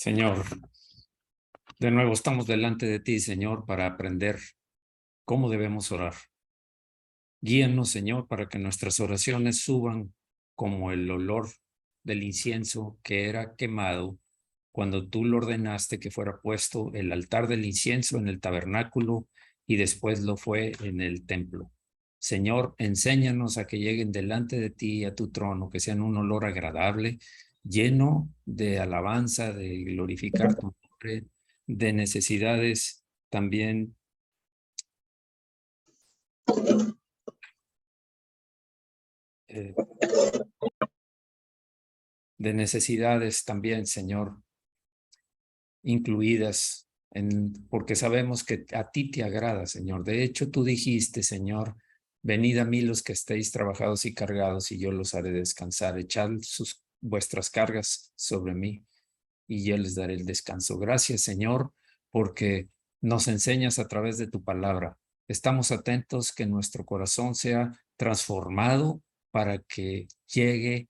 Señor, de nuevo estamos delante de ti, Señor, para aprender cómo debemos orar. Guíanos, Señor, para que nuestras oraciones suban como el olor del incienso que era quemado cuando tú lo ordenaste que fuera puesto el altar del incienso en el tabernáculo y después lo fue en el templo. Señor, enséñanos a que lleguen delante de ti y a tu trono, que sean un olor agradable, lleno de alabanza, de glorificar tu nombre, de necesidades también Señor, incluidas porque sabemos que a ti te agrada, Señor. De hecho, tú dijiste, Señor, venid a mí los que estéis trabajados y cargados, y yo los haré descansar. Echad vuestras cargas sobre mí, y yo les daré el descanso. Gracias, Señor, porque nos enseñas a través de tu palabra. Estamos atentos que nuestro corazón sea transformado para que llegue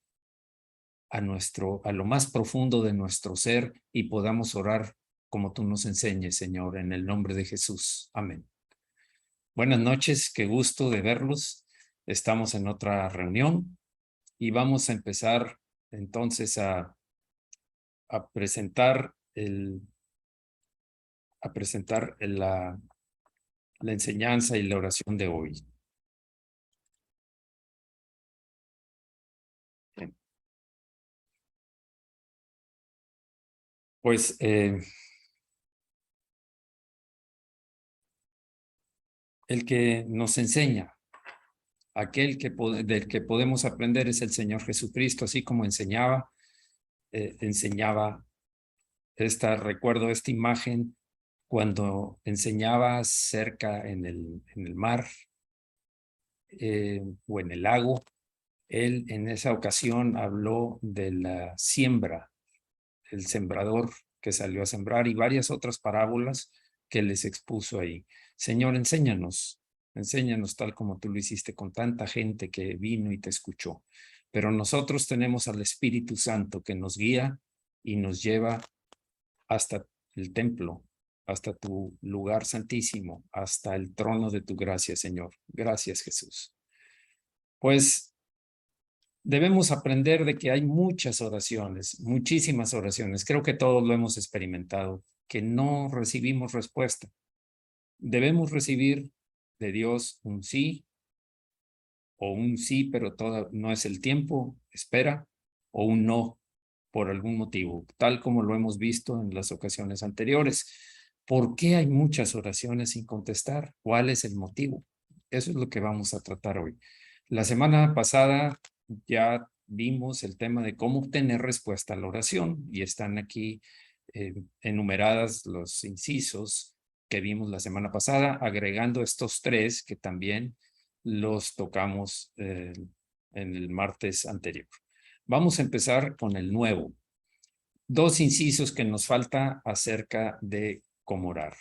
a lo más profundo de nuestro ser y podamos orar como tú nos enseñes, Señor, en el nombre de Jesús. Amén. Buenas noches, qué gusto de verlos. Estamos en otra reunión y vamos a empezar entonces a presentar la enseñanza y la oración de hoy. Bien. Pues el que nos enseña, del que podemos aprender es el Señor Jesucristo, así como enseñaba recuerdo esta imagen cuando enseñaba cerca en el mar o en el lago. Él en esa ocasión habló de la siembra, el sembrador que salió a sembrar y varias otras parábolas que les expuso ahí. Señor, enséñanos tal como tú lo hiciste con tanta gente que vino y te escuchó. Pero nosotros tenemos al Espíritu Santo que nos guía y nos lleva hasta el templo, hasta tu lugar santísimo, hasta el trono de tu gracia, Señor. Gracias, Jesús. Pues debemos aprender de que hay muchas oraciones, muchísimas oraciones. Creo que todos lo hemos experimentado, que no recibimos respuesta. Debemos recibir de Dios un sí, o un sí, pero no es el tiempo, espera, o un no, por algún motivo, tal como lo hemos visto en las ocasiones anteriores. ¿Por qué hay muchas oraciones sin contestar? ¿Cuál es el motivo? Eso es lo que vamos a tratar hoy. La semana pasada ya vimos el tema de cómo obtener respuesta a la oración y están aquí enumeradas los incisos que vimos la semana pasada, agregando estos tres que también los tocamos en el martes anterior. Vamos a empezar con el nuevo. Dos incisos que nos falta acerca de cómo orar.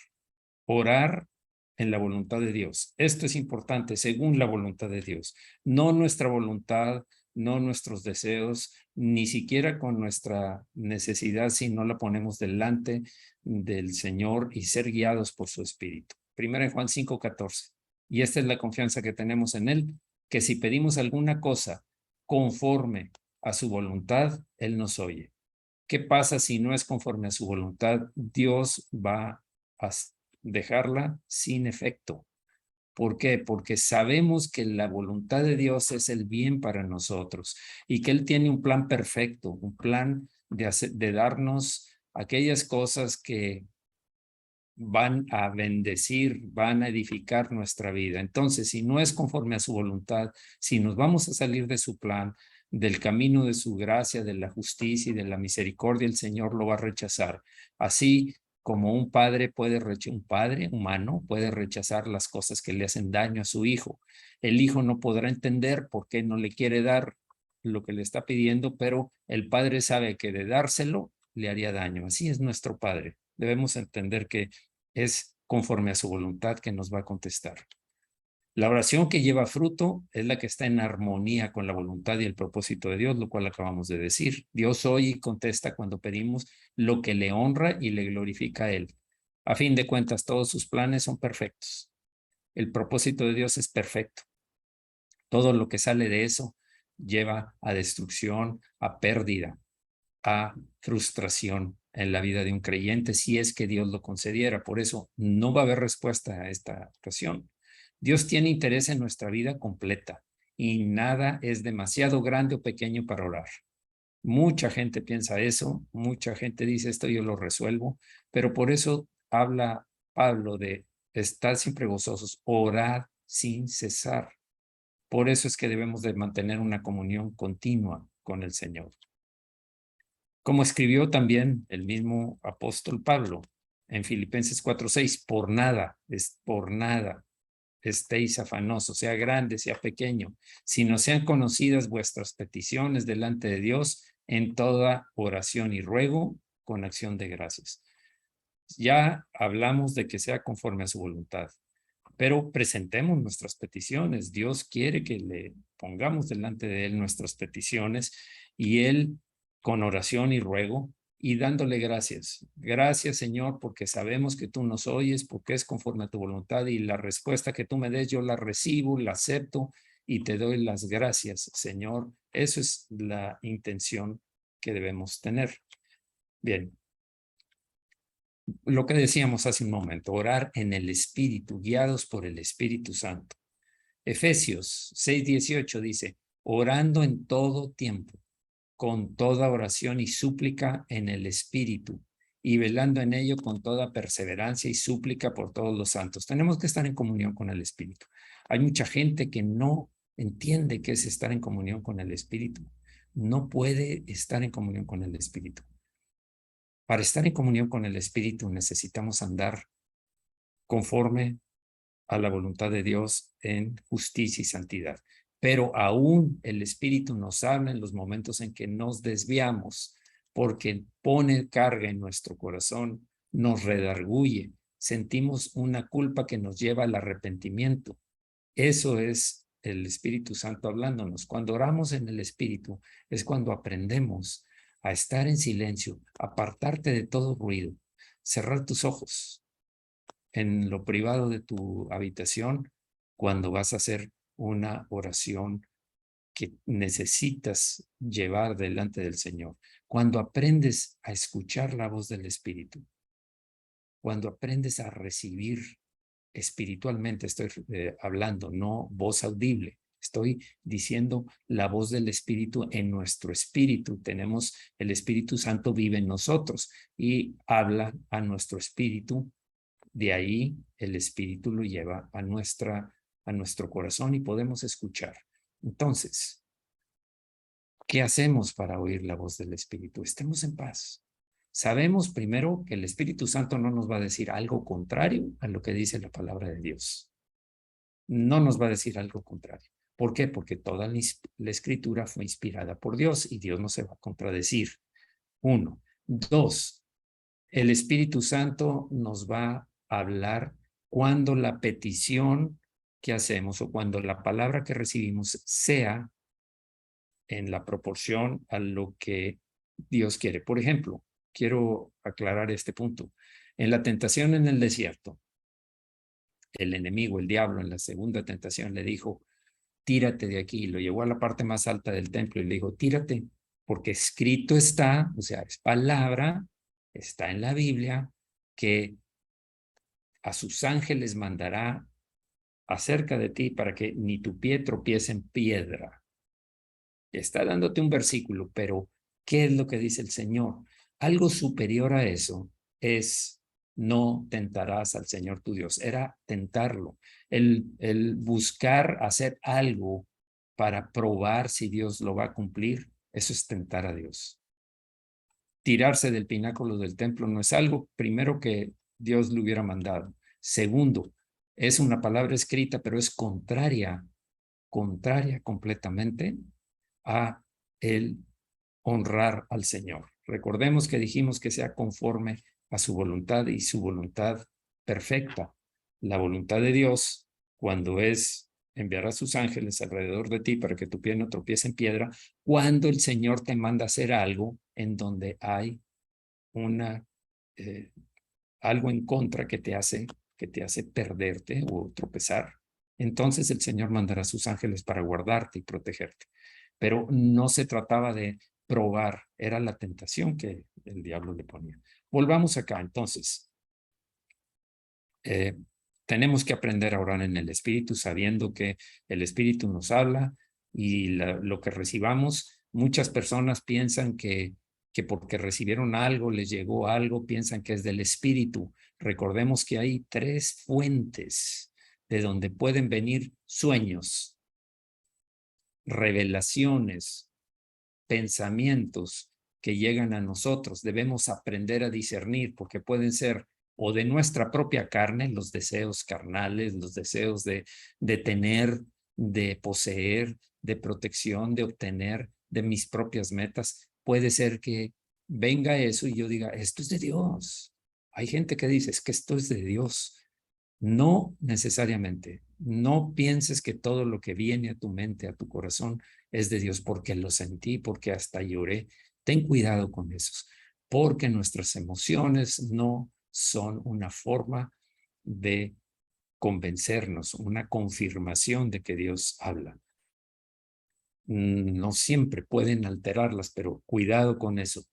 Orar en la voluntad de Dios. Esto es importante, según la voluntad de Dios. No nuestra voluntad, no nuestros deseos, ni siquiera con nuestra necesidad si no la ponemos delante del Señor y ser guiados por su Espíritu. Primero en Juan 5:14. Y esta es la confianza que tenemos en Él, que si pedimos alguna cosa conforme a su voluntad, Él nos oye. ¿Qué pasa si no es conforme a su voluntad? Dios va a dejarla sin efecto. ¿Por qué? Porque sabemos que la voluntad de Dios es el bien para nosotros y que Él tiene un plan perfecto, un plan de darnos aquellas cosas que van a bendecir, van a edificar nuestra vida. Entonces, si no es conforme a su voluntad, si nos vamos a salir de su plan, del camino de su gracia, de la justicia y de la misericordia, el Señor lo va a rechazar. Así como un padre un padre humano puede rechazar las cosas que le hacen daño a su hijo. El hijo no podrá entender por qué no le quiere dar lo que le está pidiendo, pero el padre sabe que de dárselo le haría daño. Así es nuestro Padre. Debemos entender que es conforme a su voluntad que nos va a contestar. La oración que lleva fruto es la que está en armonía con la voluntad y el propósito de Dios, lo cual acabamos de decir. Dios oye y contesta cuando pedimos lo que le honra y le glorifica a Él. A fin de cuentas, todos sus planes son perfectos. El propósito de Dios es perfecto. Todo lo que sale de eso lleva a destrucción, a pérdida, a frustración en la vida de un creyente si es que Dios lo concediera. Por eso no va a haber respuesta a esta ocasión. Dios tiene interés en nuestra vida completa y nada es demasiado grande o pequeño para orar. Mucha gente piensa eso, mucha gente dice esto yo lo resuelvo, pero por eso habla Pablo de estar siempre gozosos, orar sin cesar. Por eso es que debemos de mantener una comunión continua con el Señor. Como escribió también el mismo apóstol Pablo en Filipenses 4:6, por nada estéis afanosos, sea grande, sea pequeño, sino sean conocidas vuestras peticiones delante de Dios en toda oración y ruego con acción de gracias. Ya hablamos de que sea conforme a su voluntad, pero presentemos nuestras peticiones. Dios quiere que le pongamos delante de Él nuestras peticiones y Él con oración y ruego y dándole gracias. Gracias, Señor, porque sabemos que tú nos oyes, porque es conforme a tu voluntad y la respuesta que tú me des, yo la recibo, la acepto y te doy las gracias, Señor. Eso es la intención que debemos tener. Bien. Lo que decíamos hace un momento, orar en el Espíritu, guiados por el Espíritu Santo. Efesios 6:18 dice, orando en todo tiempo, con toda oración y súplica en el Espíritu, y velando en ello con toda perseverancia y súplica por todos los santos. Tenemos que estar en comunión con el Espíritu. Hay mucha gente que no entiende qué es estar en comunión con el Espíritu. No puede estar en comunión con el Espíritu. Para estar en comunión con el Espíritu necesitamos andar conforme a la voluntad de Dios en justicia y santidad. Pero aún el Espíritu nos habla en los momentos en que nos desviamos, porque pone carga en nuestro corazón, nos redarguye, sentimos una culpa que nos lleva al arrepentimiento. Eso es el Espíritu Santo hablándonos. Cuando oramos en el Espíritu es cuando aprendemos a estar en silencio, apartarte de todo ruido, cerrar tus ojos en lo privado de tu habitación cuando vas a hacer una oración que necesitas llevar delante del Señor. Cuando aprendes a escuchar la voz del Espíritu, cuando aprendes a recibir espiritualmente, estoy hablando, no voz audible. Estoy diciendo la voz del Espíritu en nuestro espíritu. Tenemos, el Espíritu Santo vive en nosotros y habla a nuestro espíritu. De ahí el Espíritu lo lleva a nuestro corazón y podemos escuchar. Entonces, ¿qué hacemos para oír la voz del Espíritu? Estemos en paz. Sabemos primero que el Espíritu Santo no nos va a decir algo contrario a lo que dice la palabra de Dios. No nos va a decir algo contrario. ¿Por qué? Porque toda la Escritura fue inspirada por Dios y Dios no se va a contradecir. 1. 2. El Espíritu Santo nos va a hablar cuando la petición que hacemos o cuando la palabra que recibimos sea en la proporción a lo que Dios quiere. Por ejemplo, quiero aclarar este punto. En la tentación en el desierto, el enemigo, el diablo, en la segunda tentación le dijo, tírate de aquí. Lo llevó a la parte más alta del templo y le dijo, tírate, porque escrito está, o sea, es palabra, está en la Biblia, que a sus ángeles mandará acerca de ti para que ni tu pie tropiece en piedra. Está dándote un versículo, pero ¿qué es lo que dice el Señor? Algo superior a eso es no tentarás al Señor tu Dios. Era tentarlo, el buscar hacer algo para probar si Dios lo va a cumplir. Eso es tentar a Dios. Tirarse del pináculo del templo no es algo, primero, que Dios le hubiera mandado. Segundo, es una palabra escrita, pero es contraria completamente a el honrar al Señor. Recordemos que dijimos que sea conforme a su voluntad y su voluntad perfecta. La voluntad de Dios, cuando es enviará a sus ángeles alrededor de ti para que tu pie no tropiece en piedra, cuando el Señor te manda hacer algo en donde hay una, algo en contra que te hace perderte o tropezar. Entonces el Señor mandará a sus ángeles para guardarte y protegerte. Pero no se trataba de probar, era la tentación que el diablo le ponía. Volvamos acá, entonces. Tenemos que aprender a orar en el Espíritu, sabiendo que el Espíritu nos habla y lo que recibamos, muchas personas piensan que porque recibieron algo, les llegó algo, piensan que es del Espíritu. Recordemos que hay 3 fuentes de donde pueden venir sueños, revelaciones, pensamientos que llegan a nosotros. Debemos aprender a discernir porque pueden ser o de nuestra propia carne, los deseos carnales, los deseos de tener, de poseer, de protección, de obtener, de mis propias metas. Puede ser que venga eso y yo diga, esto es de Dios. Hay gente que dice, es que esto es de Dios. No necesariamente. No pienses que todo lo que viene a tu mente, a tu corazón, es de Dios porque lo sentí, porque hasta lloré. Ten cuidado con esos, porque nuestras emociones no son una forma de convencernos, una confirmación de que Dios habla. No siempre pueden alterarlas, pero cuidado con eso.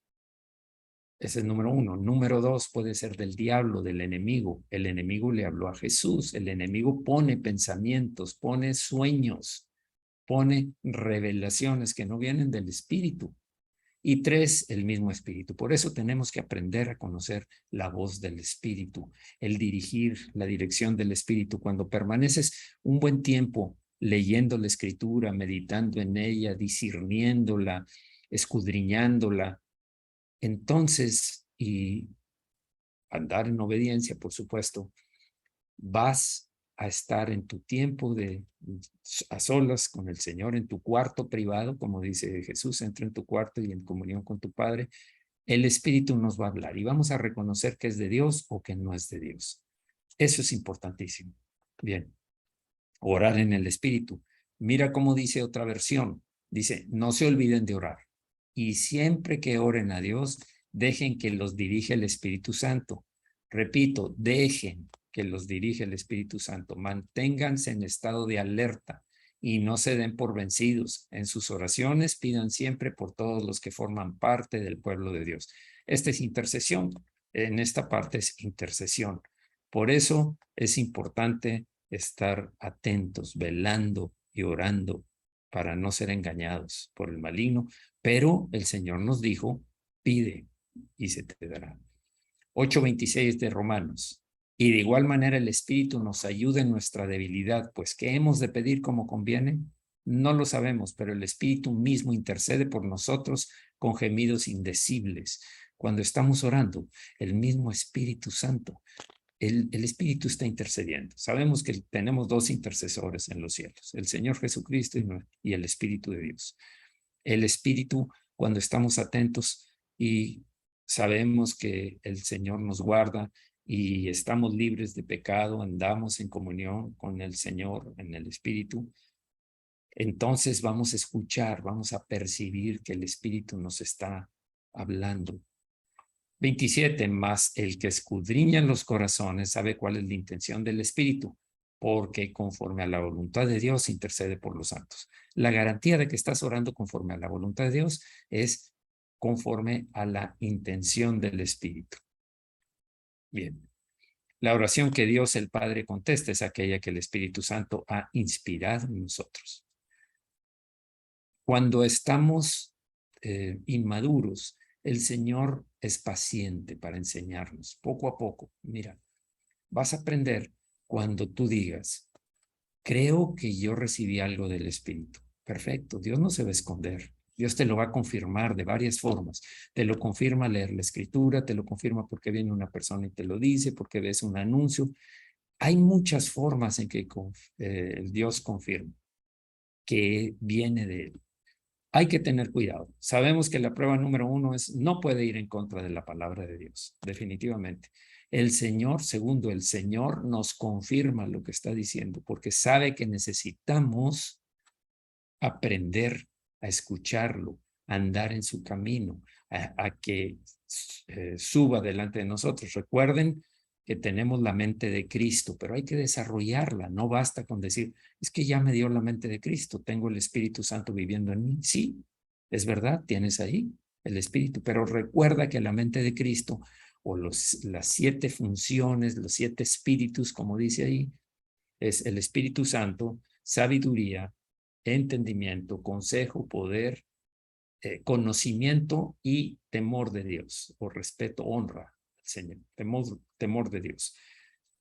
Ese es número 1. Número 2 puede ser del diablo, del enemigo. El enemigo le habló a Jesús. El enemigo pone pensamientos, pone sueños, pone revelaciones que no vienen del Espíritu. Y 3, el mismo Espíritu. Por eso tenemos que aprender a conocer la voz del Espíritu, el dirigir, la dirección del Espíritu. Cuando permaneces un buen tiempo leyendo la Escritura, meditando en ella, discerniéndola, escudriñándola, entonces, y andar en obediencia, por supuesto, vas a estar en tu tiempo a solas con el Señor, en tu cuarto privado, como dice Jesús, entra en tu cuarto y en comunión con tu Padre. El Espíritu nos va a hablar y vamos a reconocer que es de Dios o que no es de Dios. Eso es importantísimo. Bien, orar en el Espíritu. Mira cómo dice otra versión. Dice, no se olviden de orar. Y siempre que oren a Dios, dejen que los dirija el Espíritu Santo. Repito, dejen que los dirija el Espíritu Santo. Manténganse en estado de alerta y no se den por vencidos. En sus oraciones pidan siempre por todos los que forman parte del pueblo de Dios. Esta es intercesión. En esta parte es intercesión. Por eso es importante estar atentos, velando y orando para no ser engañados por el maligno. Pero el Señor nos dijo, pide y se te dará. 8:26 de Romanos. Y de igual manera el Espíritu nos ayuda en nuestra debilidad, pues ¿qué hemos de pedir como conviene? No lo sabemos, pero el Espíritu mismo intercede por nosotros con gemidos indecibles. Cuando estamos orando, el mismo Espíritu Santo, el Espíritu está intercediendo. Sabemos que tenemos 2 intercesores en los cielos, el Señor Jesucristo y el Espíritu de Dios. El Espíritu, cuando estamos atentos y sabemos que el Señor nos guarda y estamos libres de pecado, andamos en comunión con el Señor en el Espíritu, entonces vamos a escuchar, vamos a percibir que el Espíritu nos está hablando. 27, más el que escudriña los corazones sabe cuál es la intención del Espíritu, porque conforme a la voluntad de Dios intercede por los santos. La garantía de que estás orando conforme a la voluntad de Dios es conforme a la intención del Espíritu. Bien. La oración que Dios el Padre contesta es aquella que el Espíritu Santo ha inspirado en nosotros. Cuando estamos inmaduros, el Señor es paciente para enseñarnos poco a poco. Mira, vas a aprender cuando tú digas, creo que yo recibí algo del Espíritu. Perfecto, Dios no se va a esconder. Dios te lo va a confirmar de varias formas. Te lo confirma leer la Escritura, te lo confirma porque viene una persona y te lo dice, porque ves un anuncio. Hay muchas formas en que Dios confirma que viene de Él. Hay que tener cuidado. Sabemos que la prueba número 1 es no puede ir en contra de la palabra de Dios, definitivamente. El Señor, segundo, el Señor nos confirma lo que está diciendo, porque sabe que necesitamos aprender a escucharlo, a andar en su camino, a que suba delante de nosotros. Recuerden que tenemos la mente de Cristo, pero hay que desarrollarla. No basta con decir, es que ya me dio la mente de Cristo, tengo el Espíritu Santo viviendo en mí. Sí, es verdad, tienes ahí el Espíritu, pero recuerda que la mente de Cristo o las 7 funciones, los 7 espíritus, como dice ahí, es el Espíritu Santo, sabiduría, entendimiento, consejo, poder, conocimiento y temor de Dios, o respeto, honra al Señor, temor de Dios.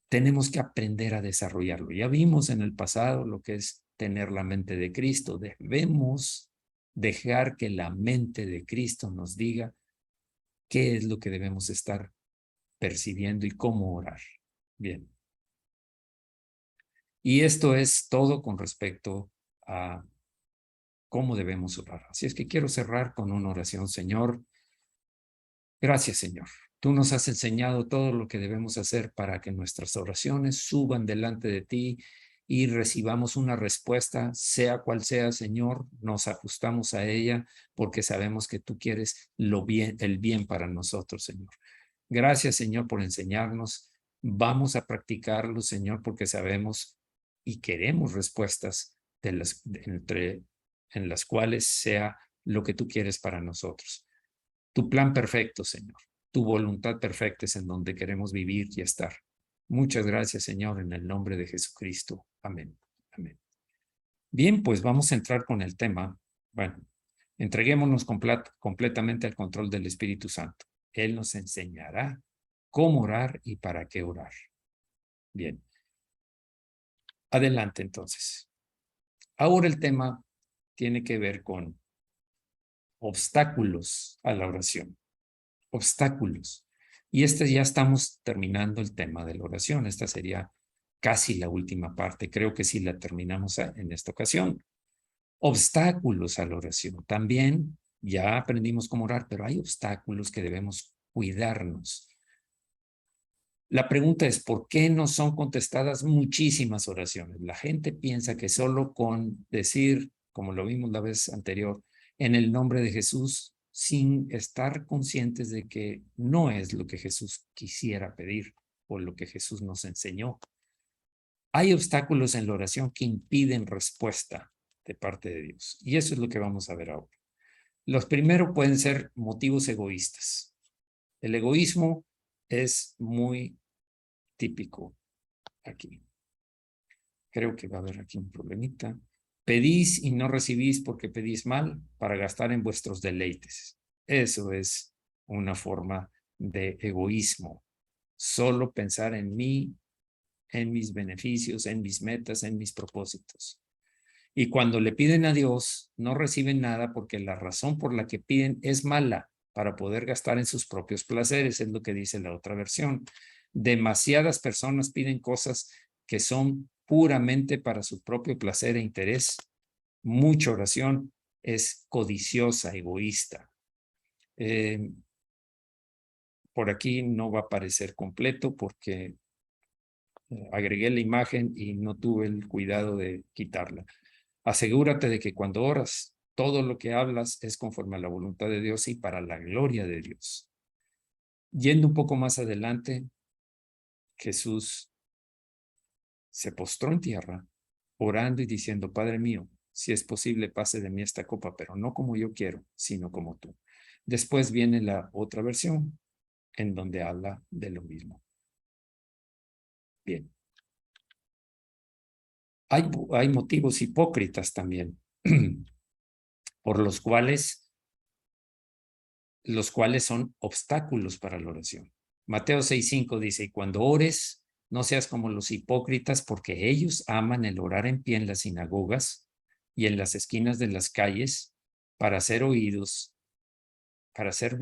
Tenemos que aprender a desarrollarlo. Ya vimos en el pasado lo que es tener la mente de Cristo. Debemos dejar que la mente de Cristo nos diga qué es lo que debemos estar percibiendo y cómo orar. Bien. Y esto es todo con respecto a cómo debemos orar. Así es que quiero cerrar con una oración. Señor, gracias, Señor. Tú nos has enseñado todo lo que debemos hacer para que nuestras oraciones suban delante de ti y recibamos una respuesta, sea cual sea, Señor. Nos ajustamos a ella porque sabemos que tú quieres el bien para nosotros, Señor. Gracias, Señor, por enseñarnos. Vamos a practicarlo, Señor, porque sabemos y queremos respuestas en las cuales sea lo que tú quieres para nosotros. Tu plan perfecto, Señor. Tu voluntad perfecta es en donde queremos vivir y estar. Muchas gracias, Señor, en el nombre de Jesucristo. Amén. Amén. Bien, pues vamos a entrar con el tema. Bueno, entreguémonos completamente al control del Espíritu Santo. Él nos enseñará cómo orar y para qué orar. Bien. Adelante, entonces. Ahora el tema tiene que ver con obstáculos a la oración. Obstáculos. Y ya estamos terminando el tema de la oración. Esta sería casi la última parte. Creo que sí la terminamos en esta ocasión. Obstáculos a la oración. También ya aprendimos cómo orar, pero hay obstáculos que debemos cuidarnos. La pregunta es, ¿por qué no son contestadas muchísimas oraciones? La gente piensa que solo con decir, como lo vimos la vez anterior, en el nombre de Jesús, sin estar conscientes de que no es lo que Jesús quisiera pedir o lo que Jesús nos enseñó. Hay obstáculos en la oración que impiden respuesta de parte de Dios. Y eso es lo que vamos a ver ahora. Los primeros pueden ser motivos egoístas. El egoísmo es muy típico aquí. Creo que va a haber aquí un problemita. Pedís y no recibís porque pedís mal para gastar en vuestros deleites. Eso es una forma de egoísmo. Solo pensar en mí, en mis beneficios, en mis metas, en mis propósitos. Y cuando le piden a Dios, no reciben nada porque la razón por la que piden es mala para poder gastar en sus propios placeres, es lo que dice la otra versión. Demasiadas personas piden cosas que son puramente para su propio placer e interés. Mucha oración es codiciosa, egoísta. Por aquí no va a aparecer completo porque agregué la imagen y no tuve el cuidado de quitarla. Asegúrate de que cuando oras, todo lo que hablas es conforme a la voluntad de Dios y para la gloria de Dios. Yendo un poco más adelante, Jesús se postró en tierra, orando y diciendo, Padre mío, si es posible, pase de mí esta copa, pero no como yo quiero, sino como tú. Después viene la otra versión, en donde habla de lo mismo. Bien. Hay motivos hipócritas también, por los cuales son obstáculos para la oración. Mateo 6:5 dice, y cuando ores, no seas como los hipócritas, porque ellos aman el orar en pie en las sinagogas y en las esquinas de las calles para ser oídos, para ser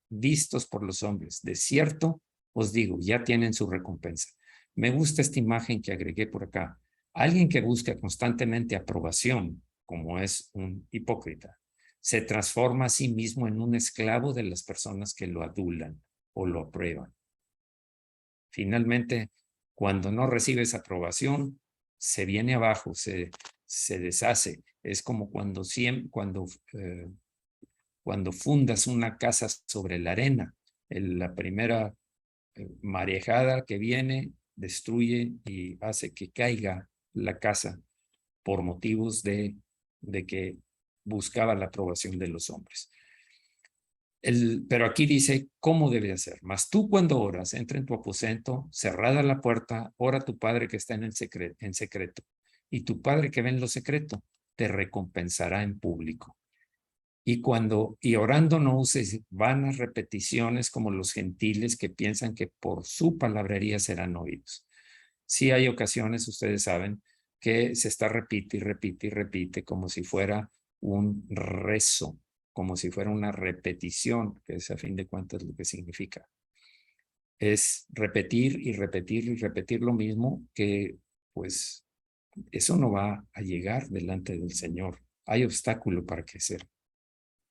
vistos por los hombres. De cierto, os digo, ya tienen su recompensa. Me gusta esta imagen que agregué por acá. Alguien que busca constantemente aprobación, como es un hipócrita, se transforma a sí mismo en un esclavo de las personas que lo adulan. o lo aprueban. Finalmente, cuando no recibes aprobación, se viene abajo, se deshace. Es como cuando fundas una casa sobre la arena. La primera marejada que viene destruye y hace que caiga la casa por motivos de que buscaba la aprobación de los hombres. Pero aquí dice cómo debe hacer. Mas tú cuando oras, entra en tu aposento, cerrada la puerta, ora a tu Padre que está en secreto. Y tu Padre que ve en lo secreto, te recompensará en público. Y orando no uses vanas repeticiones como los gentiles que piensan que por su palabrería serán oídos. Sí hay ocasiones, ustedes saben, que se está repite y repite y repite como si fuera un rezo, como si fuera una repetición, que es a fin de cuentas lo que significa. Es repetir y repetir y repetir lo mismo, que pues eso no va a llegar delante del Señor. Hay obstáculo para crecer.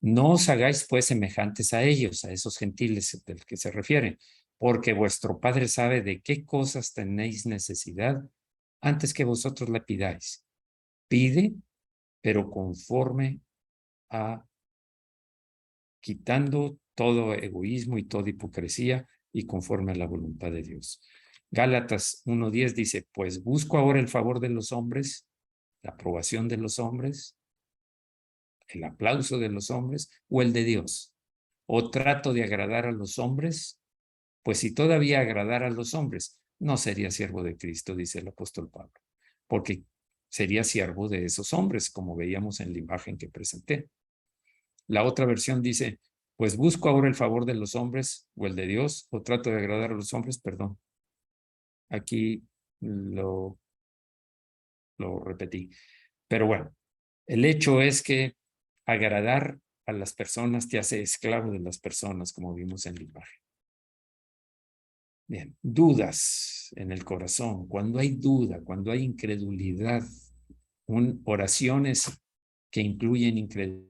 No os hagáis pues semejantes a ellos, a esos gentiles del que se refiere, porque vuestro Padre sabe de qué cosas tenéis necesidad antes que vosotros le pidáis. Pide, pero conforme a quitando todo egoísmo y toda hipocresía y conforme a la voluntad de Dios. Gálatas 1:10 dice, pues busco ahora el favor de los hombres, la aprobación de los hombres, el aplauso de los hombres o el de Dios. O trato de agradar a los hombres, pues si todavía agradara a los hombres, no sería siervo de Cristo, dice el apóstol Pablo, porque sería siervo de esos hombres, como veíamos en la imagen que presenté. La otra versión dice, pues busco ahora el favor de los hombres o el de Dios, o trato de agradar a los hombres, perdón. Aquí lo repetí. Pero bueno, el hecho es que agradar a las personas te hace esclavo de las personas, como vimos en la imagen. Bien, dudas en el corazón. Cuando hay duda, cuando hay incredulidad, oraciones que incluyen incredulidad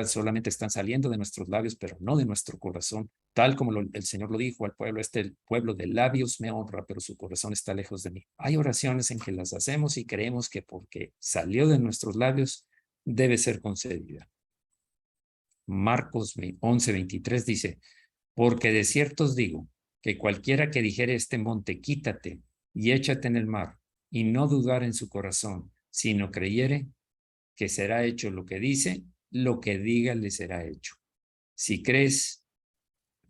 solamente están saliendo de nuestros labios, pero no de nuestro corazón. Tal como el Señor lo dijo al pueblo, el pueblo de labios me honra, pero su corazón está lejos de mí. Hay oraciones en que las hacemos y creemos que porque salió de nuestros labios, debe ser concedida. Marcos 11:23 dice, porque de cierto os digo, que cualquiera que dijere este monte, quítate y échate en el mar, y no dudar en su corazón, sino creyere que será hecho lo que dice, lo que diga le será hecho. Si crees,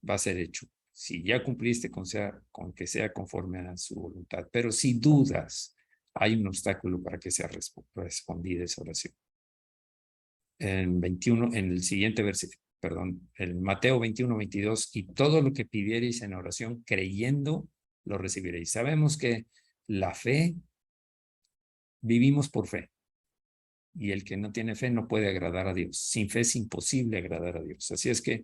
va a ser hecho. Si ya cumpliste con que sea conforme a su voluntad. Pero si dudas, hay un obstáculo para que sea respondida esa oración. En el siguiente versículo, perdón, en Mateo 21:22, y todo lo que pidierais en oración, creyendo, lo recibiréis. Sabemos que la fe, vivimos por fe. Y el que no tiene fe no puede agradar a Dios. Sin fe es imposible agradar a Dios. Así es que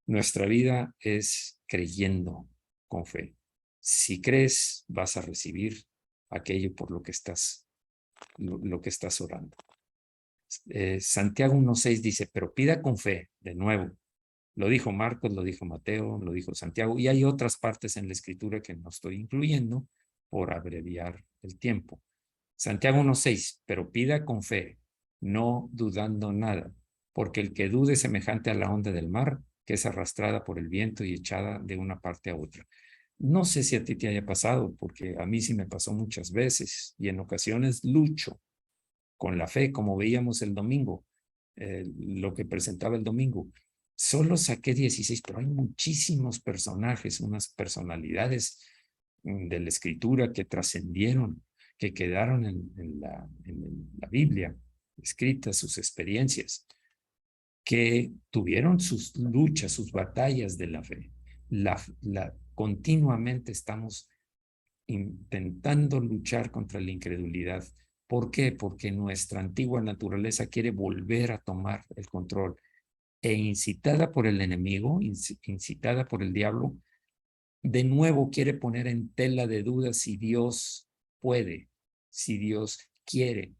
nuestra vida es creyendo con fe. Si crees, vas a recibir aquello por lo que estás orando. Santiago 1:6 dice, pero pida con fe, de nuevo. Lo dijo Marcos, lo dijo Mateo, lo dijo Santiago, y hay otras partes en la escritura que no estoy incluyendo por abreviar el tiempo. Santiago 1:6, pero pida con fe, no dudando nada, porque el que dude es semejante a la onda del mar, que es arrastrada por el viento y echada de una parte a otra. No sé si a ti te haya pasado, porque a mí sí me pasó muchas veces, y en ocasiones lucho con la fe, como veíamos el domingo, lo que presentaba el domingo. Solo saqué 16, pero hay muchísimos personajes, unas personalidades de la escritura que trascendieron, que quedaron en la Biblia, escritas sus experiencias, que tuvieron sus luchas, sus batallas de la fe. Continuamente estamos intentando luchar contra la incredulidad. ¿Por qué? Porque nuestra antigua naturaleza quiere volver a tomar el control e incitada por el enemigo, incitada por el diablo, de nuevo quiere poner en tela de duda si Dios puede, si Dios quiere,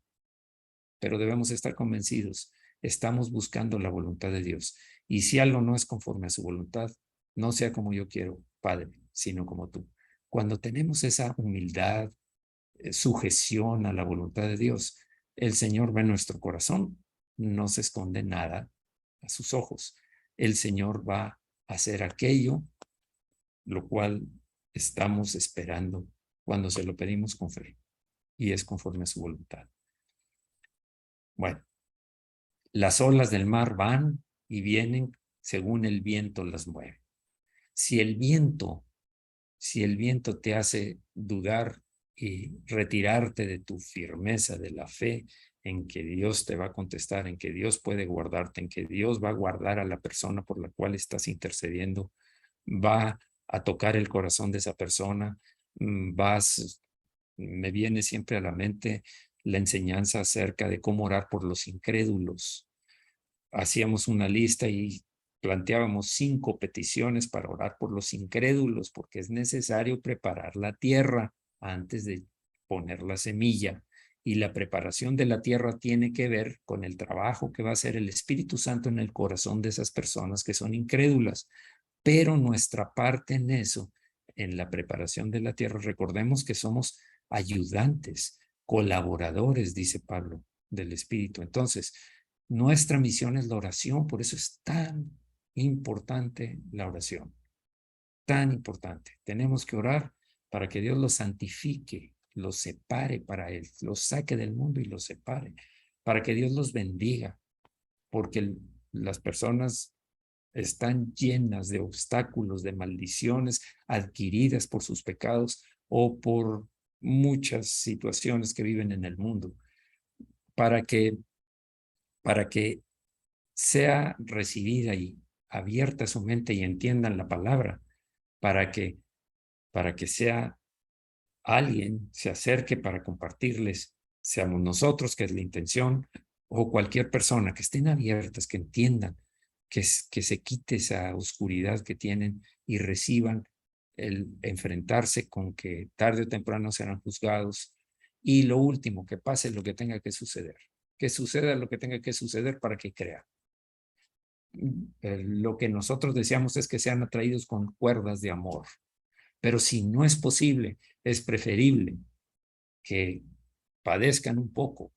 pero debemos estar convencidos. estamos buscando la voluntad de Dios. Y si algo no es conforme a su voluntad, no sea como yo quiero, Padre, sino como tú. Cuando tenemos esa humildad, sujeción a la voluntad de Dios, el Señor ve nuestro corazón, no se esconde nada a sus ojos. El Señor va a hacer aquello, lo cual estamos esperando cuando se lo pedimos con fe, y es conforme a su voluntad. Bueno, las olas del mar van y vienen según el viento las mueve. Si el viento te hace dudar y retirarte de tu firmeza, de la fe en que Dios te va a contestar, en que Dios puede guardarte, en que Dios va a guardar a la persona por la cual estás intercediendo, va a tocar el corazón de esa persona, me viene siempre a la mente la enseñanza acerca de cómo orar por los incrédulos. Hacíamos una lista y planteábamos 5 peticiones para orar por los incrédulos, porque es necesario preparar la tierra antes de poner la semilla. Y la preparación de la tierra tiene que ver con el trabajo que va a hacer el Espíritu Santo en el corazón de esas personas que son incrédulas. Pero nuestra parte en eso, en la preparación de la tierra, recordemos que somos ayudantes, colaboradores, dice Pablo, del Espíritu. Entonces, nuestra misión es la oración, por eso es tan importante la oración, tan importante. Tenemos que orar para que Dios los santifique, los separe para Él, los saque del mundo y los separe, para que Dios los bendiga, porque las personas están llenas de obstáculos, de maldiciones adquiridas por sus pecados o por muchas situaciones que viven en el mundo, para que sea recibida y abierta su mente y entiendan la palabra, para que sea alguien se acerque para compartirles, seamos nosotros, que es la intención, o cualquier persona, que estén abiertas, que entiendan, que se quite esa oscuridad que tienen y reciban el enfrentarse con que tarde o temprano serán juzgados. Y lo último, que pase lo que tenga que suceder, que suceda lo que tenga que suceder para que crean. Lo que nosotros deseamos es que sean atraídos con cuerdas de amor. Pero si no es posible, es preferible que padezcan un poco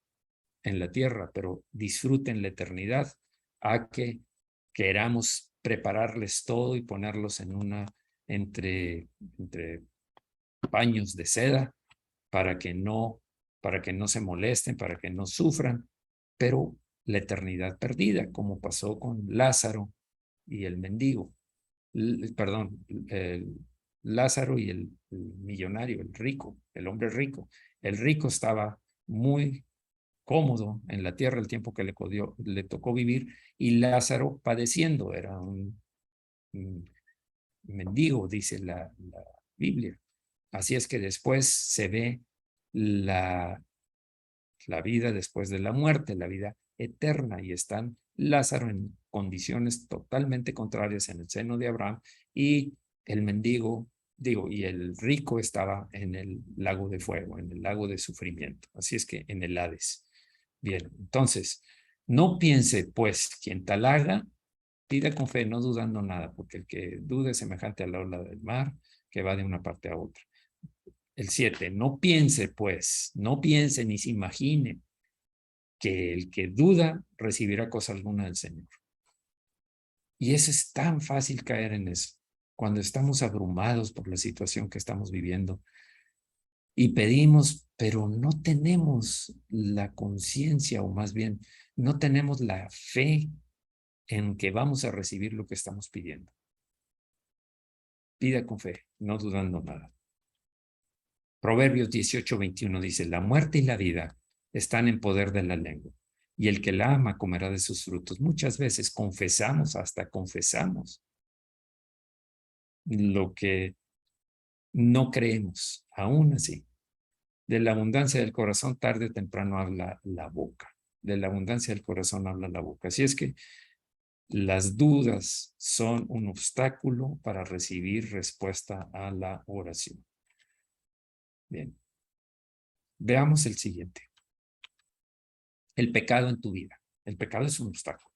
en la tierra, pero disfruten la eternidad, a que queramos prepararles todo y ponerlos en entre paños de seda para que no se molesten, para que no sufran, pero la eternidad perdida, como pasó con Lázaro y el mendigo, perdón, Lázaro y el millonario, el rico, el hombre rico. El rico estaba muy cómodo en la tierra el tiempo que le tocó vivir, y Lázaro padeciendo, era un mendigo, dice la Biblia. Así es que después se ve la vida después de la muerte, la vida eterna, y están Lázaro en condiciones totalmente contrarias en el seno de Abraham, y el mendigo, y el rico estaba en el lago de fuego, en el lago de sufrimiento, así es que en el Hades. Bien, entonces, no piense pues quien tal haga, pida con fe, no dudando nada, porque el que dude es semejante a la ola del mar que va de una parte a otra. El 7, no piense pues, no piense ni se imagine que el que duda recibirá cosa alguna del Señor. Y eso es tan fácil caer en eso, cuando estamos abrumados por la situación que estamos viviendo y pedimos, pero no tenemos la conciencia, o más bien, no tenemos la fe en que vamos a recibir lo que estamos pidiendo. Pida con fe, no dudando nada. Proverbios 18:21 dice, la muerte y la vida están en poder de la lengua, y el que la ama comerá de sus frutos. Muchas veces hasta confesamos lo que no creemos. Aún así, de la abundancia del corazón tarde o temprano habla la boca. De la abundancia del corazón habla la boca. Así es que las dudas son un obstáculo para recibir respuesta a la oración. Bien, veamos el siguiente. El pecado en tu vida. El pecado es un obstáculo.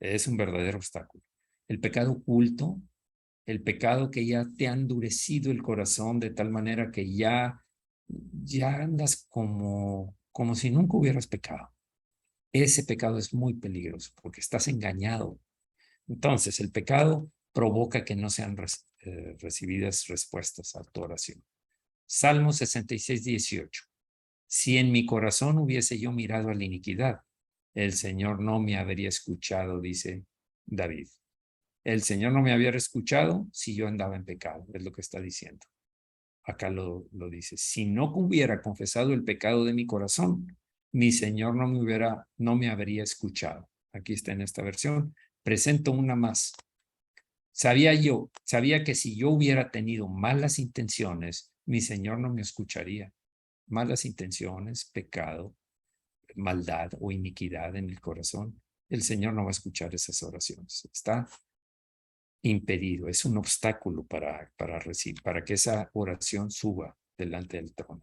Es un verdadero obstáculo. El pecado oculto, el pecado que ya te ha endurecido el corazón de tal manera que ya andas como si nunca hubieras pecado. Ese pecado es muy peligroso porque estás engañado. Entonces, el pecado provoca que no sean recibidas respuestas a tu oración. Salmo 66, 18. Si en mi corazón hubiese yo mirado a la iniquidad, el Señor no me habría escuchado, dice David. El Señor no me habría escuchado si yo andaba en pecado, es lo que está diciendo. Acá lo dice. Si no hubiera confesado el pecado de mi corazón, mi Señor no me habría escuchado. Aquí está en esta versión. Presento una más. Sabía que si yo hubiera tenido malas intenciones, mi Señor no me escucharía. Malas intenciones, pecado, maldad o iniquidad en el corazón, el Señor no va a escuchar esas oraciones. Está impedido, es un obstáculo para que esa oración suba delante del trono.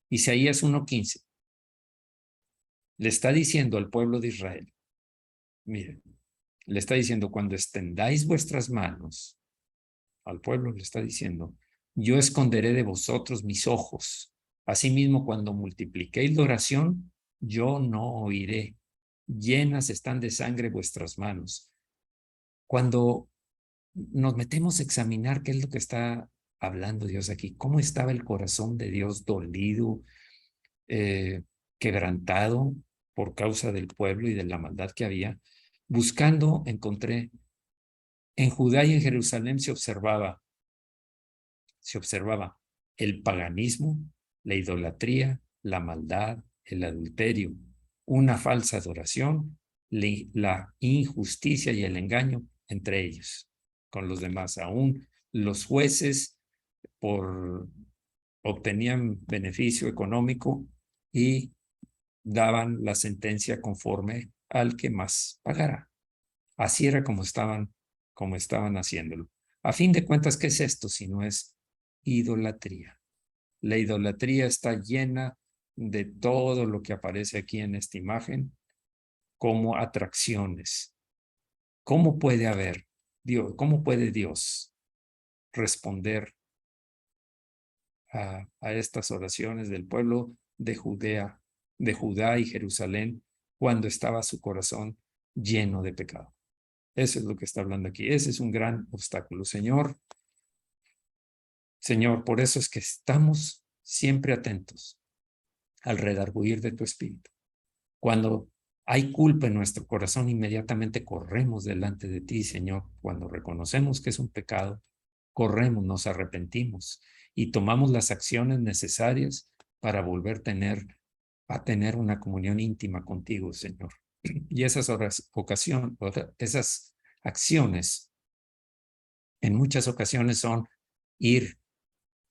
Isaías 1:15 le está diciendo al pueblo de Israel, miren, le está diciendo, cuando extendáis vuestras manos, al pueblo le está diciendo, yo esconderé de vosotros mis ojos. Asimismo, cuando multipliquéis la oración, yo no oiré. Llenas están de sangre vuestras manos. Cuando nos metemos a examinar qué es lo que está hablando Dios aquí, cómo estaba el corazón de Dios dolido, quebrantado por causa del pueblo y de la maldad que había, buscando, encontré, en Judá y en Jerusalén se observaba el paganismo, la idolatría, la maldad, el adulterio, una falsa adoración, la injusticia y el engaño entre ellos, con los demás. Aún los jueces obtenían beneficio económico y daban la sentencia conforme al que más pagara. Así era como estaban haciéndolo. A fin de cuentas, ¿qué es esto si no es idolatría? La idolatría está llena de todo lo que aparece aquí en esta imagen como atracciones. ¿Cómo puede Dios responder a estas oraciones del pueblo de Judá y Jerusalén cuando estaba su corazón lleno de pecado? Eso es lo que está hablando aquí. Ese es un gran obstáculo. Señor, por eso es que estamos siempre atentos al redarguir de tu espíritu. Cuando hay culpa en nuestro corazón, inmediatamente corremos delante de ti, Señor. Cuando reconocemos que es un pecado, corremos, nos arrepentimos y tomamos las acciones necesarias para volver a tener una comunión íntima contigo, Señor. Y esas acciones, en muchas ocasiones son ir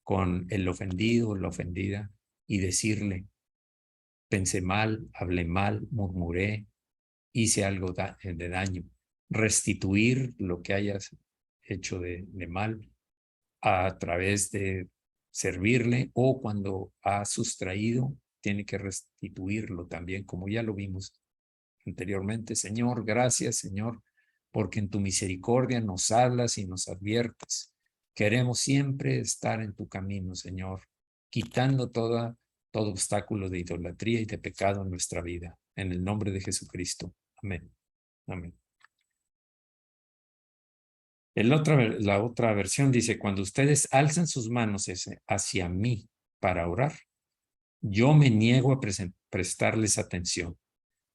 con el ofendido o la ofendida y decirle, pensé mal, hablé mal, murmuré, hice algo de daño. Restituir lo que hayas hecho de mal a través de servirle, o cuando ha sustraído, tiene que restituirlo también, como ya lo vimos anteriormente. Señor, gracias, Señor, porque en tu misericordia nos hablas y nos adviertes. Queremos siempre estar en tu camino, Señor, quitando todo obstáculo de idolatría y de pecado en nuestra vida. En el nombre de Jesucristo. Amén. Amén. La otra versión dice, cuando ustedes alzan sus manos hacia mí para orar, yo me niego a prestarles atención.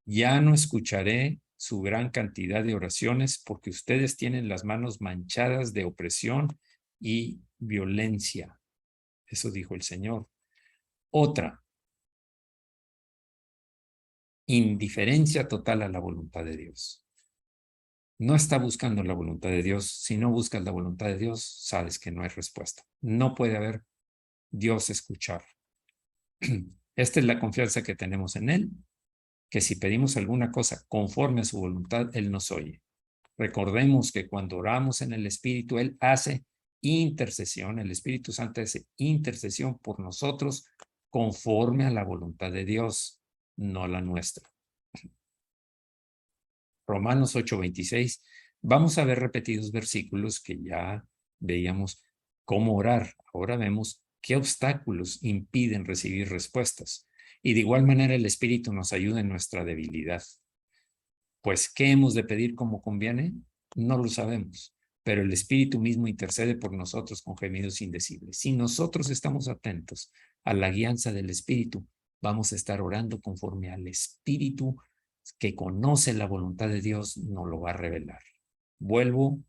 Ya no escucharé su gran cantidad de oraciones porque ustedes tienen las manos manchadas de opresión y violencia. Eso dijo el Señor. Otra, indiferencia total a la voluntad de Dios. No está buscando la voluntad de Dios. Si no buscas la voluntad de Dios, sabes que no hay respuesta. No puede haber Dios escuchar. Esta es la confianza que tenemos en Él, que si pedimos alguna cosa conforme a su voluntad, Él nos oye. Recordemos que cuando oramos en el Espíritu, Él hace intercesión, el Espíritu Santo hace intercesión por nosotros conforme a la voluntad de Dios, no la nuestra. Romanos 8:26, vamos a ver repetidos versículos que ya veíamos cómo orar. Ahora vemos qué obstáculos impiden recibir respuestas. Y de igual manera el Espíritu nos ayuda en nuestra debilidad. Pues, ¿qué hemos de pedir como conviene? No lo sabemos, pero el Espíritu mismo intercede por nosotros con gemidos indecibles. Si nosotros estamos atentos a la guianza del Espíritu, vamos a estar orando conforme al Espíritu que conoce la voluntad de Dios, nos lo va a revelar. Vuelvo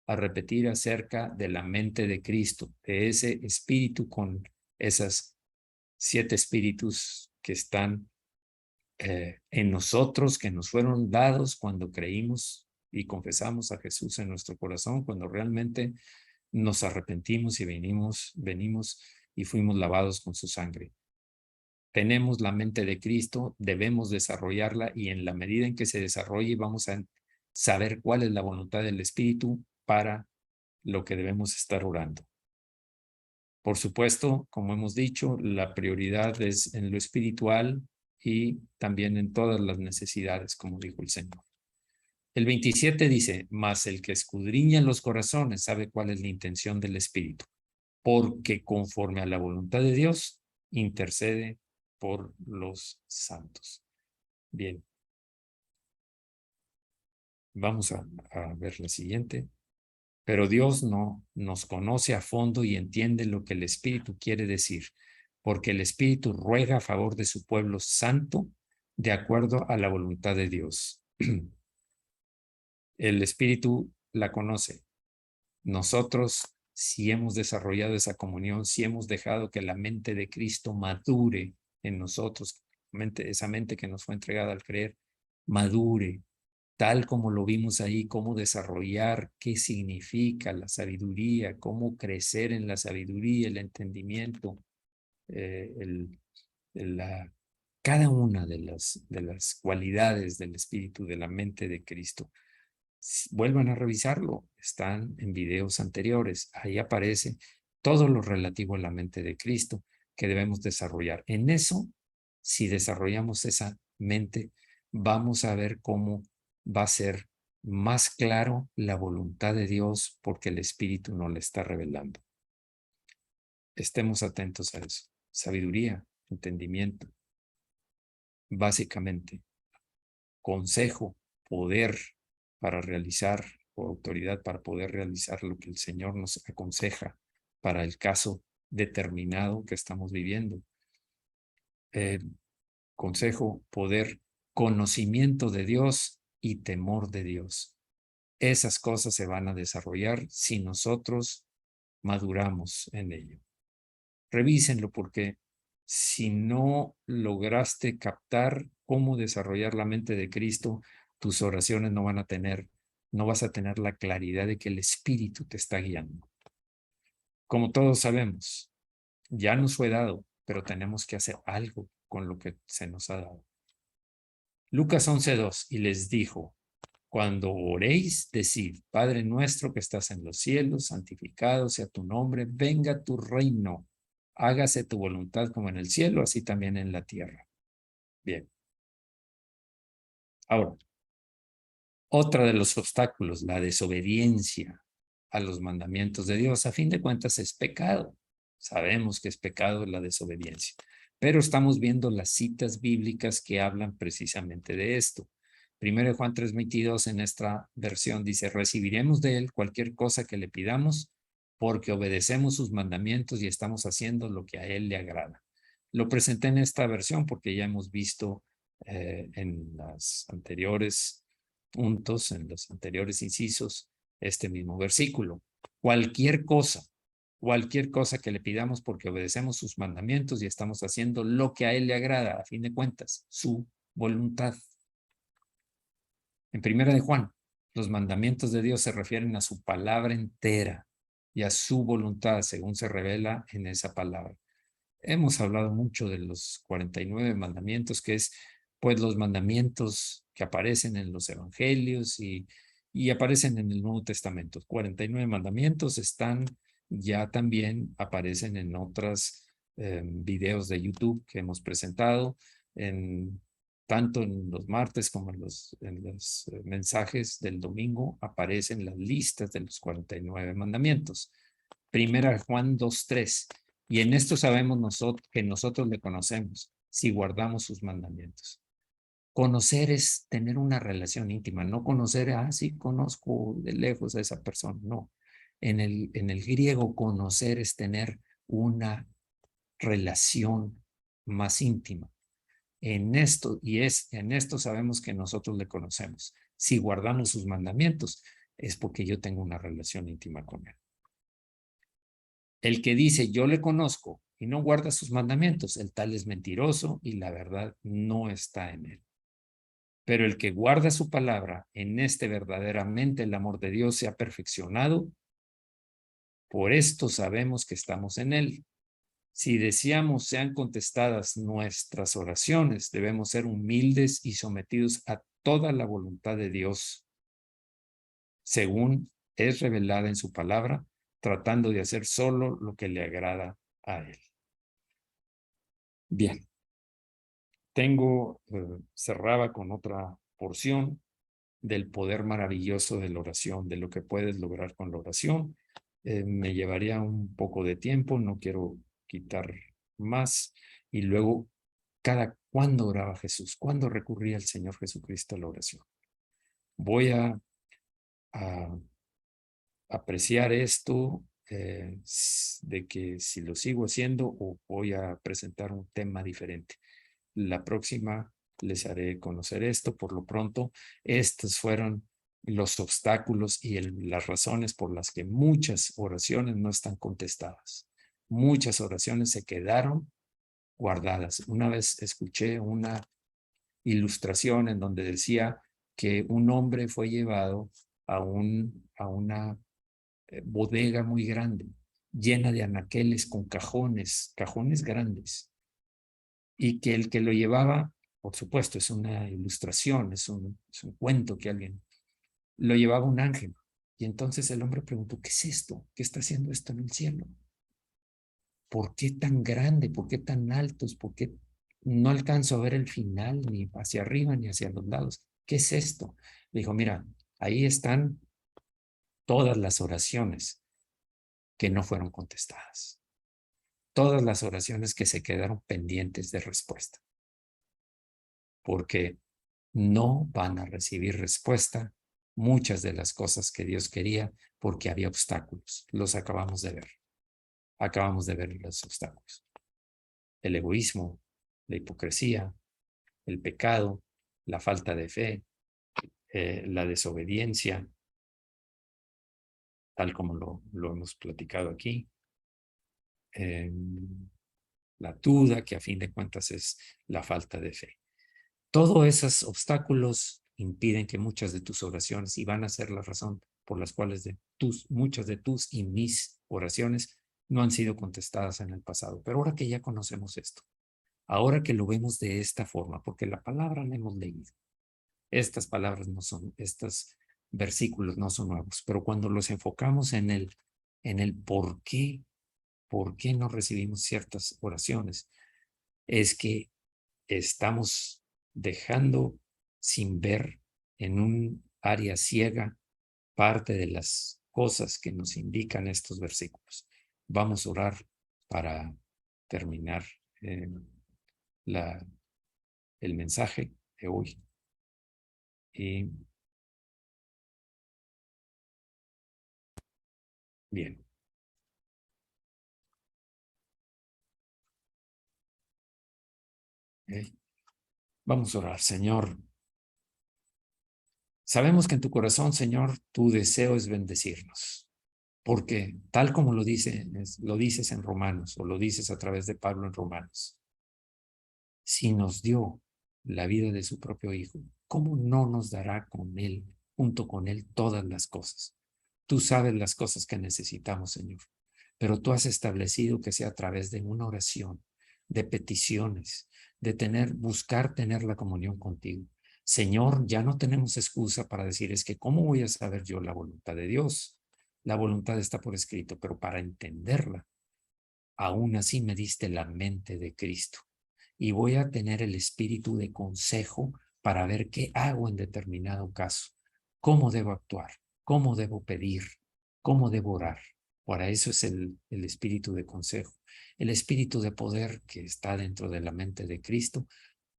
a repetir acerca de la mente de Cristo, de ese Espíritu con esas 7 espíritus que están en nosotros, que nos fueron dados cuando creímos y confesamos a Jesús en nuestro corazón, cuando realmente nos arrepentimos y venimos y fuimos lavados con su sangre. Tenemos la mente de Cristo, debemos desarrollarla y en la medida en que se desarrolle vamos a saber cuál es la voluntad del Espíritu para lo que debemos estar orando. Por supuesto, como hemos dicho, la prioridad es en lo espiritual y también en todas las necesidades, como dijo el Señor. El 27 dice, mas el que escudriña los corazones sabe cuál es la intención del Espíritu, porque conforme a la voluntad de Dios, intercede por los santos. Bien. Vamos a ver la siguiente. Pero Dios no nos conoce a fondo y entiende lo que el Espíritu quiere decir, porque el Espíritu ruega a favor de su pueblo santo de acuerdo a la voluntad de Dios. El Espíritu la conoce. Nosotros, si hemos desarrollado esa comunión, si hemos dejado que la mente de Cristo madure en nosotros, esa mente que nos fue entregada al creer, madure, tal como lo vimos ahí, cómo desarrollar, qué significa la sabiduría, cómo crecer en la sabiduría, el entendimiento, cada una de las cualidades del espíritu, de la mente de Cristo. Vuelvan a revisarlo, están en videos anteriores, ahí aparece todo lo relativo a la mente de Cristo que debemos desarrollar. En eso, si desarrollamos esa mente, vamos a ver cómo va a ser más claro la voluntad de Dios porque el Espíritu nos la está revelando. Estemos atentos a eso. Sabiduría, entendimiento, básicamente, consejo, poder para realizar, o autoridad para poder realizar lo que el Señor nos aconseja para el caso determinado que estamos viviendo. Consejo, poder, conocimiento de Dios y temor de Dios. Esas cosas se van a desarrollar si nosotros maduramos en ello. Revísenlo porque si no lograste captar cómo desarrollar la mente de Cristo, tus oraciones no vas a tener la claridad de que el Espíritu te está guiando. Como todos sabemos, ya nos fue dado, pero tenemos que hacer algo con lo que se nos ha dado. Lucas 11:2, y les dijo, cuando oréis, decid, Padre nuestro que estás en los cielos, santificado sea tu nombre, venga tu reino, hágase tu voluntad como en el cielo, así también en la tierra. Bien. Ahora, otra de los obstáculos, la desobediencia a los mandamientos de Dios, a fin de cuentas es pecado. Sabemos que es pecado la desobediencia, pero estamos viendo las citas bíblicas que hablan precisamente de esto. 1 Juan 3:22 en esta versión dice, recibiremos de él cualquier cosa que le pidamos porque obedecemos sus mandamientos y estamos haciendo lo que a él le agrada. Lo presenté en esta versión porque ya hemos visto en las anteriores puntos, en los anteriores incisos, este mismo versículo. Cualquier cosa que le pidamos porque obedecemos sus mandamientos y estamos haciendo lo que a él le agrada, a fin de cuentas, su voluntad. En 1 Juan, los mandamientos de Dios se refieren a su palabra entera y a su voluntad, según se revela en esa palabra. Hemos hablado mucho de los 49 mandamientos, que es pues los mandamientos que aparecen en los evangelios y aparecen en el Nuevo Testamento. 49 mandamientos ya también aparecen en otros videos de YouTube que hemos presentado, en tanto en los martes como en los mensajes del domingo aparecen las listas de los 49 mandamientos. Primera Juan 2:3. Y en esto sabemos que nosotros le conocemos, si guardamos sus mandamientos. Conocer es tener una relación íntima, no conocer, sí, conozco de lejos a esa persona, no. En el griego, conocer es tener una relación más íntima. En esto sabemos que nosotros le conocemos. Si guardamos sus mandamientos, es porque yo tengo una relación íntima con él. El que dice yo le conozco y no guarda sus mandamientos, el tal es mentiroso y la verdad no está en él. Pero el que guarda su palabra, en este verdaderamente el amor de Dios se ha perfeccionado. Por esto sabemos que estamos en él. Si deseamos sean contestadas nuestras oraciones, debemos ser humildes y sometidos a toda la voluntad de Dios, según es revelada en su palabra, tratando de hacer solo lo que le agrada a él. Bien, cerraba con otra porción del poder maravilloso de la oración, de lo que puedes lograr con la oración. Me llevaría un poco de tiempo, no quiero quitar más. Y luego, ¿cuándo oraba Jesús? ¿Cuándo recurría el Señor Jesucristo a la oración? Voy a apreciar esto de que si lo sigo haciendo o voy a presentar un tema diferente. La próxima les haré conocer esto. Por lo pronto, estos fueron los obstáculos y las razones por las que muchas oraciones no están contestadas. Muchas oraciones se quedaron guardadas. Una vez escuché una ilustración en donde decía que un hombre fue llevado a una bodega muy grande, llena de anaqueles con cajones grandes, y que el que lo llevaba, por supuesto, es una ilustración, es un cuento que alguien, lo llevaba un ángel. Y entonces el hombre preguntó, ¿qué es esto? ¿Qué está haciendo esto en el cielo? ¿Por qué tan grande? ¿Por qué tan altos? ¿Por qué no alcanzo a ver el final, ni hacia arriba, ni hacia los lados? ¿Qué es esto? Le dijo, mira, ahí están todas las oraciones que no fueron contestadas. Todas las oraciones que se quedaron pendientes de respuesta. Porque no van a recibir respuesta muchas de las cosas que Dios quería porque había obstáculos. Los acabamos de ver. Acabamos de ver los obstáculos. El egoísmo, la hipocresía, el pecado, la falta de fe, la desobediencia, tal como lo hemos platicado aquí. La duda, que a fin de cuentas es la falta de fe. Todos esos obstáculos impiden que muchas de tus oraciones, y van a ser la razón por las cuales muchas de tus y mis oraciones no han sido contestadas en el pasado. Pero ahora que ya conocemos esto, ahora que lo vemos de esta forma, porque la palabra la hemos leído, estas palabras no son, estos versículos no son nuevos, pero cuando los enfocamos en el por qué no recibimos ciertas oraciones, es que estamos dejando sin ver en un área ciega parte de las cosas que nos indican estos versículos. Vamos a orar para terminar el mensaje de hoy. Y bien. Vamos a orar, Señor. Sabemos que en tu corazón, Señor, tu deseo es bendecirnos, porque tal como lo dices en Romanos, o lo dices a través de Pablo en Romanos, si nos dio la vida de su propio Hijo, ¿cómo no nos dará junto con él, todas las cosas? Tú sabes las cosas que necesitamos, Señor, pero tú has establecido que sea a través de una oración, de peticiones, de buscar tener la comunión contigo. Señor, ya no tenemos excusa para decir, es que ¿cómo voy a saber yo la voluntad de Dios? La voluntad está por escrito, pero para entenderla, aún así me diste la mente de Cristo. y voy a tener el espíritu de consejo para ver qué hago en determinado caso, cómo debo actuar, cómo debo pedir, cómo debo orar. Para eso es el espíritu de consejo. El espíritu de poder que está dentro de la mente de Cristo,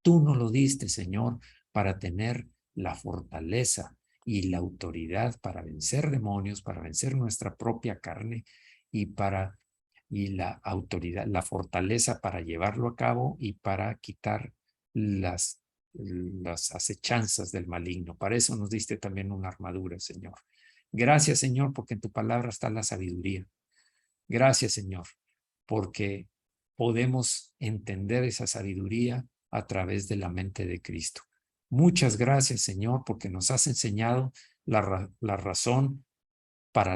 tú nos lo diste, Señor, para tener la fortaleza y la autoridad para vencer demonios, para vencer nuestra propia carne y la autoridad, la fortaleza para llevarlo a cabo y para quitar las acechanzas del maligno. Para eso nos diste también una armadura, Señor. Gracias, Señor, porque en tu palabra está la sabiduría. Gracias, Señor, porque podemos entender esa sabiduría a través de la mente de Cristo. Muchas gracias, Señor, porque nos has enseñado la razón para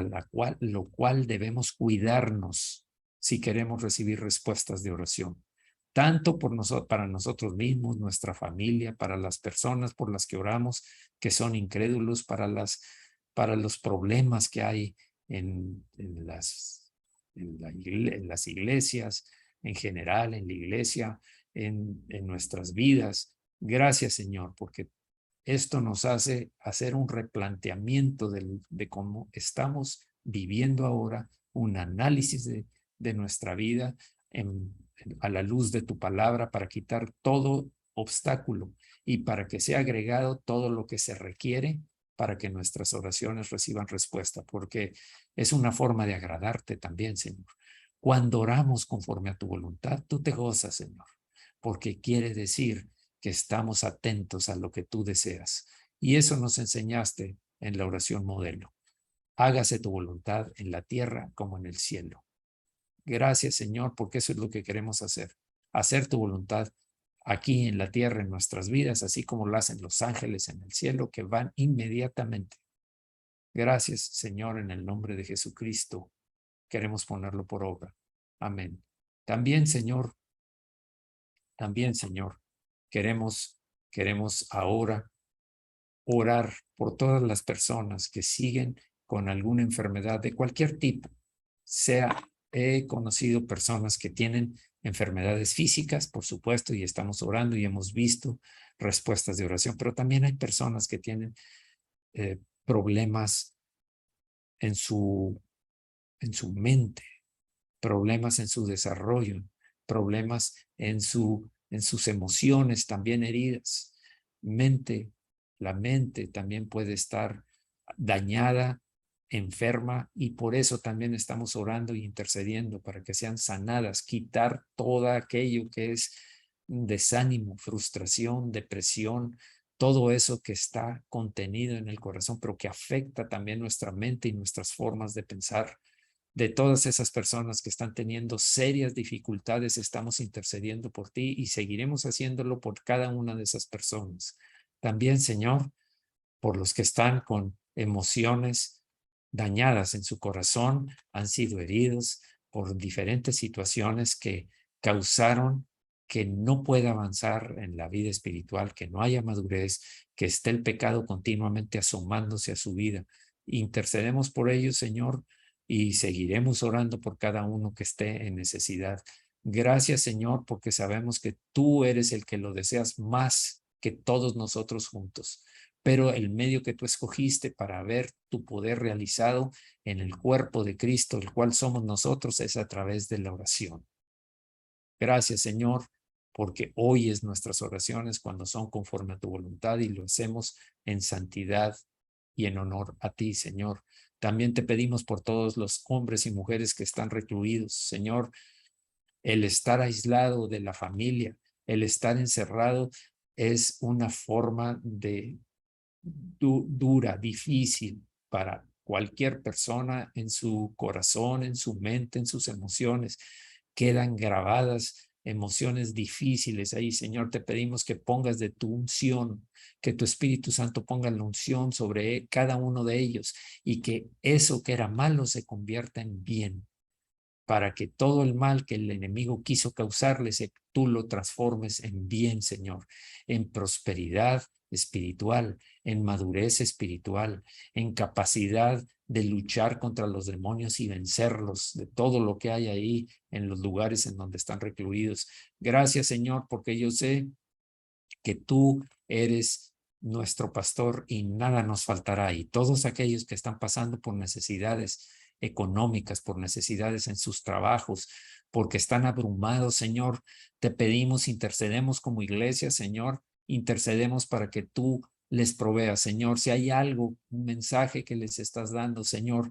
lo cual debemos cuidarnos si queremos recibir respuestas de oración, tanto para nosotros mismos, nuestra familia, para las personas por las que oramos, que son incrédulos, para los problemas que hay en las iglesias, en general, en la iglesia, en nuestras vidas. Gracias, Señor, porque esto nos hace hacer un replanteamiento de cómo estamos viviendo ahora, un análisis de nuestra vida a la luz de tu palabra para quitar todo obstáculo y para que sea agregado todo lo que se requiere para que nuestras oraciones reciban respuesta, porque es una forma de agradarte también, Señor. Cuando oramos conforme a tu voluntad, tú te gozas, Señor, porque quiere decir que estamos atentos a lo que tú deseas. Y eso nos enseñaste en la oración modelo. Hágase tu voluntad en la tierra como en el cielo. Gracias, Señor, porque eso es lo que queremos hacer. Hacer tu voluntad aquí en la tierra, en nuestras vidas, así como lo hacen los ángeles en el cielo, que van inmediatamente. Gracias, Señor, en el nombre de Jesucristo. Queremos ponerlo por obra. Amén. También, Señor, queremos ahora orar por todas las personas que siguen con alguna enfermedad de cualquier tipo. He conocido personas que tienen enfermedades físicas, por supuesto, y estamos orando y hemos visto respuestas de oración, pero también hay personas que tienen problemas en su mente, problemas en su desarrollo, problemas en sus emociones también heridas. La mente también puede estar dañada, enferma, y por eso también estamos orando y intercediendo para que sean sanadas, quitar todo aquello que es desánimo, frustración, depresión, todo eso que está contenido en el corazón, pero que afecta también nuestra mente y nuestras formas de pensar. De todas esas personas que están teniendo serias dificultades, estamos intercediendo por ti y seguiremos haciéndolo por cada una de esas personas. También, Señor, por los que están con emociones dañadas en su corazón, han sido heridos por diferentes situaciones que causaron que no pueda avanzar en la vida espiritual, que no haya madurez, que esté el pecado continuamente asomándose a su vida. Intercedemos por ellos, Señor, y seguiremos orando por cada uno que esté en necesidad. Gracias, Señor, porque sabemos que tú eres el que lo deseas más que todos nosotros juntos. Pero el medio que tú escogiste para ver tu poder realizado en el cuerpo de Cristo, el cual somos nosotros, es a través de la oración. Gracias, Señor, porque oyes nuestras oraciones cuando son conforme a tu voluntad y lo hacemos en santidad y en honor a ti, Señor. También te pedimos por todos los hombres y mujeres que están recluidos, Señor, el estar aislado de la familia, el estar encerrado es una forma de dura, difícil para cualquier persona en su corazón, en su mente, en sus emociones. Quedan grabadas emociones difíciles ahí. Señor, te pedimos que pongas de tu unción, que tu Espíritu Santo ponga la unción sobre cada uno de ellos y que eso que era malo se convierta en bien, para que todo el mal que el enemigo quiso causarles, tú lo transformes en bien, Señor, en prosperidad, espiritual, en madurez espiritual, en capacidad de luchar contra los demonios y vencerlos, de todo lo que hay ahí en los lugares en donde están recluidos. Gracias, Señor, porque yo sé que tú eres nuestro pastor y nada nos faltará. Y todos aquellos que están pasando por necesidades económicas, por necesidades en sus trabajos, porque están abrumados, Señor, te pedimos, intercedemos como iglesia, Señor, intercedemos para que tú les proveas, Señor. Si hay algo, un mensaje que les estás dando, Señor,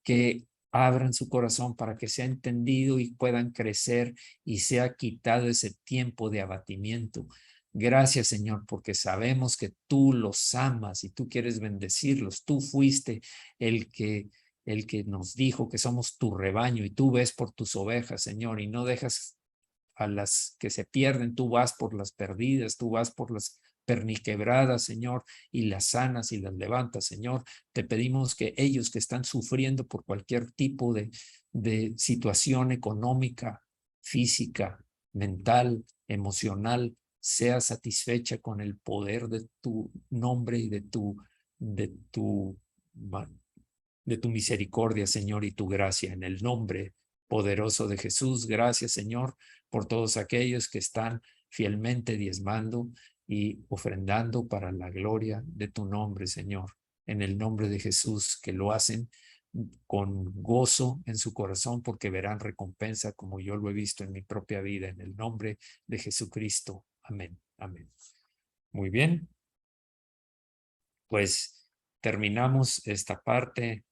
que abran su corazón para que sea entendido y puedan crecer y sea quitado ese tiempo de abatimiento. Gracias, Señor, porque sabemos que tú los amas y tú quieres bendecirlos. Tú fuiste el que nos dijo que somos tu rebaño y tú ves por tus ovejas, Señor, y no dejas a las que se pierden, tú vas por las perdidas, tú vas por las perniquebradas, Señor, y las sanas y las levantas, Señor. Te pedimos que ellos que están sufriendo por cualquier tipo de situación económica, física, mental, emocional, sea satisfecha con el poder de tu nombre y de tu, de tu misericordia, Señor, y tu gracia. En el nombre poderoso de Jesús, gracias, Señor, por todos aquellos que están fielmente diezmando y ofrendando para la gloria de tu nombre, Señor. En el nombre de Jesús, que lo hacen con gozo en su corazón porque verán recompensa como yo lo he visto en mi propia vida. En el nombre de Jesucristo. Amén. Amén. Muy bien. Pues terminamos esta parte